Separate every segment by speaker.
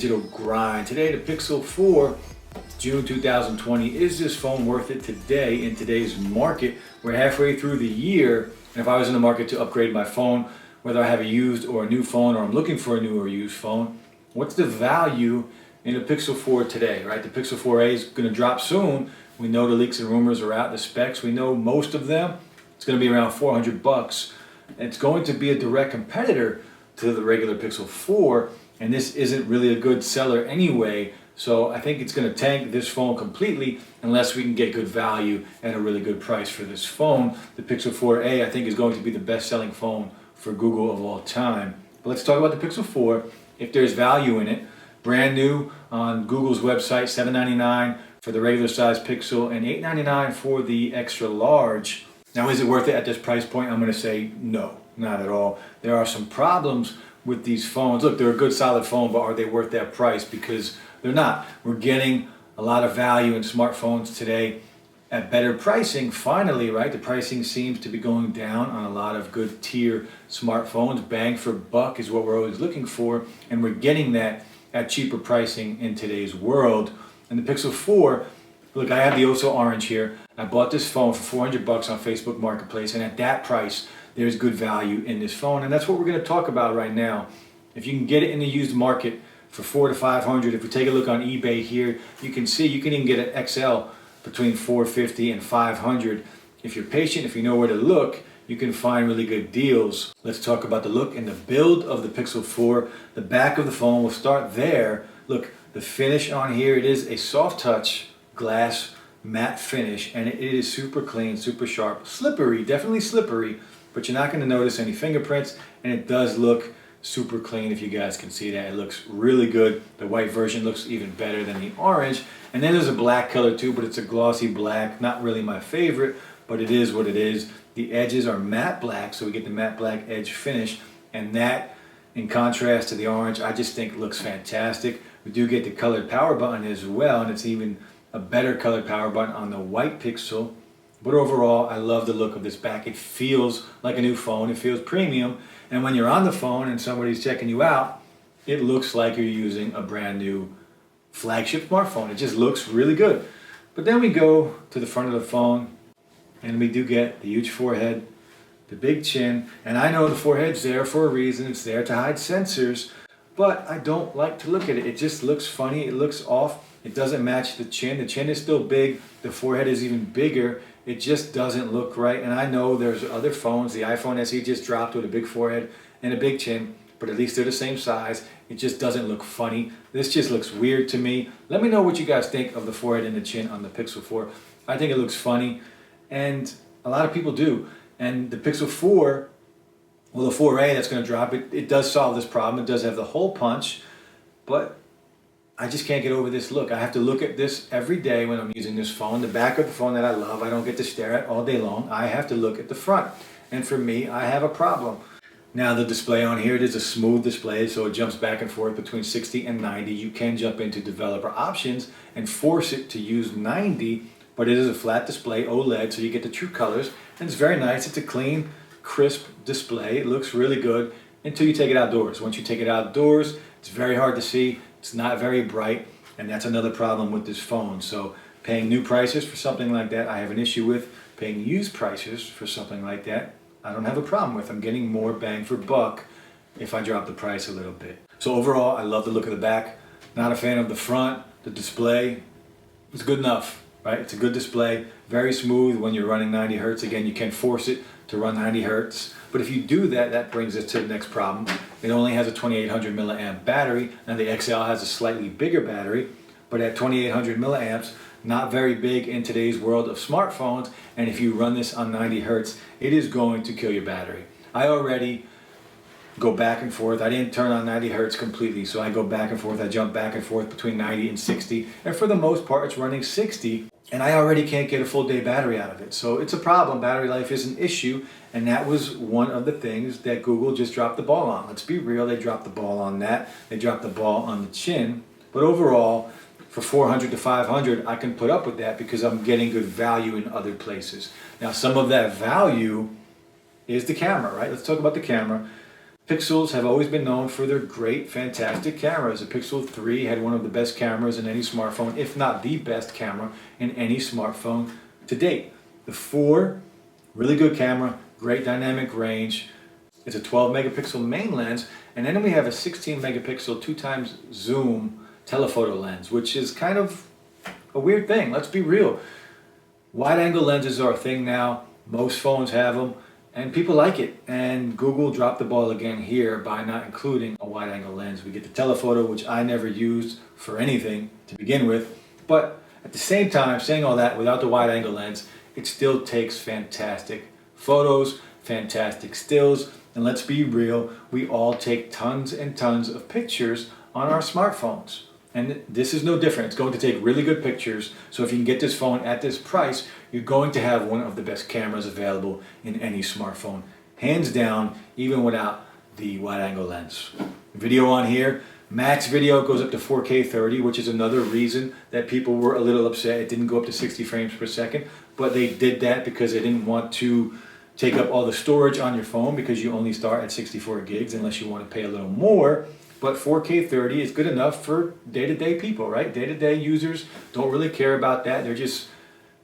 Speaker 1: digital grind. Today, the Pixel 4, June 2020. Is this phone worth it today in today's market? We're halfway through the year, and if I was in the market to upgrade my phone, whether I have a used or a new phone, or I'm looking for a new or used phone, what's the value in the Pixel 4 today, right? The Pixel 4a is going to drop soon. We know the leaks and rumors are out, the specs, we know most of them. It's going to be around $400. It's going to be a direct competitor to the regular Pixel 4, and this isn't really a good seller anyway, so I think it's going to tank this phone completely unless we can get good value at a really good price for this phone. The Pixel 4a I think is going to be the best selling phone for Google of all time. But let's talk about the Pixel 4. If there's value in it, brand new on Google's website, $799 for the regular size Pixel and $899 for the extra large. Now, is it worth it at this price point? I'm going to say no, not at all. There are some problems with these phones. Look, they're a good solid phone, but are they worth that price? Because they're not. We're getting a lot of value in smartphones today at better pricing, finally, right? The pricing seems to be going down on a lot of good tier smartphones. Bang for buck is what we're always looking for, and we're getting that at cheaper pricing in today's world. And the Pixel 4, look, I have the Oso Orange here. I bought this phone for $400 on Facebook Marketplace, and at that price, there's good value in this phone, and that's what we're going to talk about right now. If you can get it in the used market for $400 to $500, if we take a look on eBay here, you can see you can even get an XL between $450 and $500. If you're patient, if you know where to look, you can find really good deals. Let's talk about the look and the build of the Pixel 4. The back of the phone, we'll start there. Look, the finish on here, it is a soft touch glass matte finish, and it is super clean, super sharp, slippery, definitely slippery, but you're not going to notice any fingerprints, and it does look super clean. If you guys can see that, it looks really good. The white version looks even better than the orange, and then there's a black color too, but it's a glossy black, not really my favorite, but it is what it is. The edges are matte black, so we get the matte black edge finish, and that, in contrast to the orange, I just think looks fantastic. We do get the colored power button as well, and it's even a better colored power button on the white Pixel. But overall, I love the look of this back. It feels like a new phone. It feels premium. And when you're on the phone and somebody's checking you out, it looks like you're using a brand new flagship smartphone. It just looks really good. But then we go to the front of the phone, and we do get the huge forehead, the big chin. And I know the forehead's there for a reason. It's there to hide sensors. But I don't like to look at it. It just looks funny. It looks off. It doesn't match the chin. The chin is still big. The forehead is even bigger. It just doesn't look right. And I know there's other phones. The iPhone SE just dropped with a big forehead and a big chin, but at least they're the same size. It just doesn't look funny. This just looks weird to me. Let me know what you guys think of the forehead and the chin on the Pixel 4. I think it looks funny, and a lot of people do. And the Pixel 4, well, the 4a that's going to drop, it does solve this problem. It does have the hole punch, but I just can't get over this look. I have to look at this every day when I'm using this phone. The back of the phone that I love, I don't get to stare at all day long. I have to look at the front. And for me, I have a problem. Now the display on here, it is a smooth display, so it jumps back and forth between 60 and 90. You can jump into developer options and force it to use 90, but it is a flat display, OLED, so you get the true colors. And it's very nice. It's a clean, crisp display. It looks really good until you take it outdoors. Once you take it outdoors, it's very hard to see. It's not very bright, and that's another problem with this phone. So paying new prices for something like that, I have an issue with. Paying used prices for something like that, I don't have a problem with. I'm getting more bang for buck if I drop the price a little bit. So overall, I love the look of the back. Not a fan of the front. The display is good enough, right? It's a good display, very smooth when you're running 90 hertz. Again, you can force it to run 90 hertz. But if you do that, that brings us to the next problem. It only has a 2800 milliamp battery. Now the XL has a slightly bigger battery, but at 2800 milliamps, not very big in today's world of smartphones. And if you run this on 90 hertz, it is going to kill your battery. I already go back and forth. I didn't turn on 90 hertz completely, so I go back and forth. I jump back and forth between 90 and 60. And for the most part, it's running 60. And I already can't get a full day battery out of it. So it's a problem. Battery life is an issue. And that was one of the things that Google just dropped the ball on. Let's be real, they dropped the ball on that. They dropped the ball on the chin. But overall, for $400 to $500, I can put up with that because I'm getting good value in other places. Now, some of that value is the camera, right? Let's talk about the camera. Pixels have always been known for their great, fantastic cameras. The Pixel 3 had one of the best cameras in any smartphone, if not the best camera in any smartphone to date. The 4, really good camera, great dynamic range. It's a 12 megapixel main lens, and then we have a 16 megapixel 2x zoom telephoto lens, which is kind of a weird thing. Let's be real. Wide angle lenses are a thing now. Most phones have them. And people like it, and Google dropped the ball again here by not including a wide angle lens. We get the telephoto, which I never used for anything to begin with, but at the same time, saying all that, without the wide angle lens, it still takes fantastic photos, fantastic stills, and let's be real, we all take tons and tons of pictures on our smartphones. And this is no different. It's going to take really good pictures. So if you can get this phone at this price, you're going to have one of the best cameras available in any smartphone. Hands down, even without the wide angle lens. Video on here, max video goes up to 4K 30, which is another reason that people were a little upset. It didn't go up to 60 frames per second, but they did that because they didn't want to take up all the storage on your phone, because you only start at 64 gigs unless you want to pay a little more. But 4K 30 is good enough for day-to-day people, right? Day-to-day users don't really care about that. They're just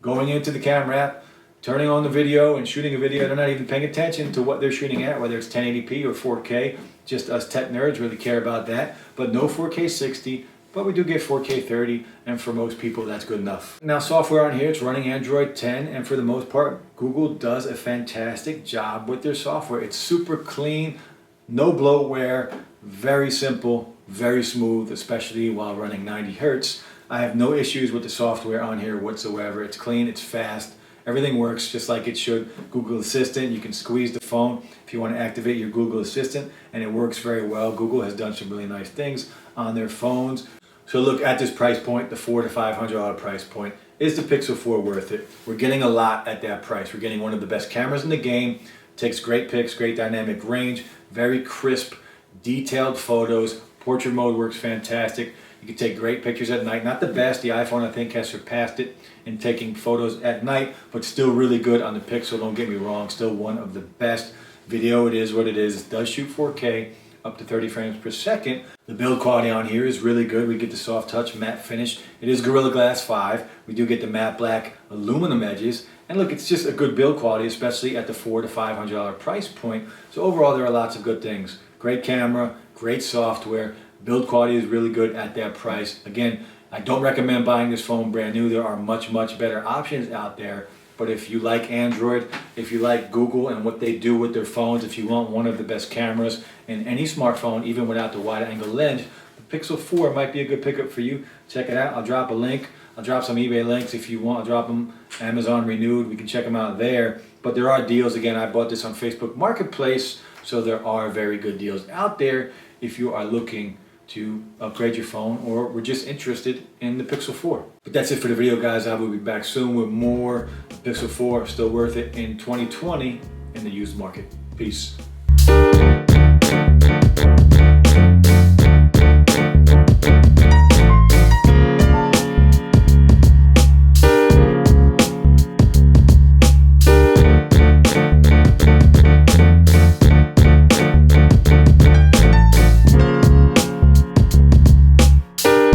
Speaker 1: going into the camera app, turning on the video and shooting a video. They're not even paying attention to what they're shooting at, whether it's 1080p or 4K. Just us tech nerds really care about that. But no 4K 60, but we do get 4K 30, and for most people that's good enough. Now, software on here, it's running Android 10, and for the most part, Google does a fantastic job with their software. It's super clean, no bloatware, very simple, very smooth, especially while running 90 Hertz. I have no issues with the software on here whatsoever. It's clean, it's fast, everything works just like it should. Google Assistant, you can squeeze the phone if you want to activate your Google Assistant, and it works very well. Google has done some really nice things on their phones. So look, at this price point, the $400 to $500 price point, is the Pixel 4 worth it? We're getting a lot at that price. We're getting one of the best cameras in the game, takes great pics, great dynamic range, very crisp, detailed photos. Portrait mode works fantastic. You can take great pictures at night. Not the best. The iPhone, I think, has surpassed it in taking photos at night, but still really good on the Pixel. Don't get me wrong. Still one of the best. Video, it is what it is. It does shoot 4K up to 30 frames per second. The build quality on here is really good. We get the soft touch matte finish. It is Gorilla Glass 5. We do get the matte black aluminum edges. And look, it's just a good build quality, especially at the $400 to $500 price point. So overall, there are lots of good things. Great camera, great software. Build quality is really good at that price. Again, I don't recommend buying this phone brand new. There are much better options out there. But if you like Android, if you like Google and what they do with their phones, if you want one of the best cameras in any smartphone, even without the wide angle lens, the Pixel 4 might be a good pickup for you. Check it out. I'll drop a link. I'll drop some eBay links if you want. I'll drop them Amazon Renewed. We can check them out there. But there are deals. Again, I bought this on Facebook Marketplace, so there are very good deals out there if you are looking to upgrade your phone or were just interested in the Pixel 4. But that's it for the video, guys. I will be back soon with more Pixel 4 still worth it in 2020 in the used market. Peace.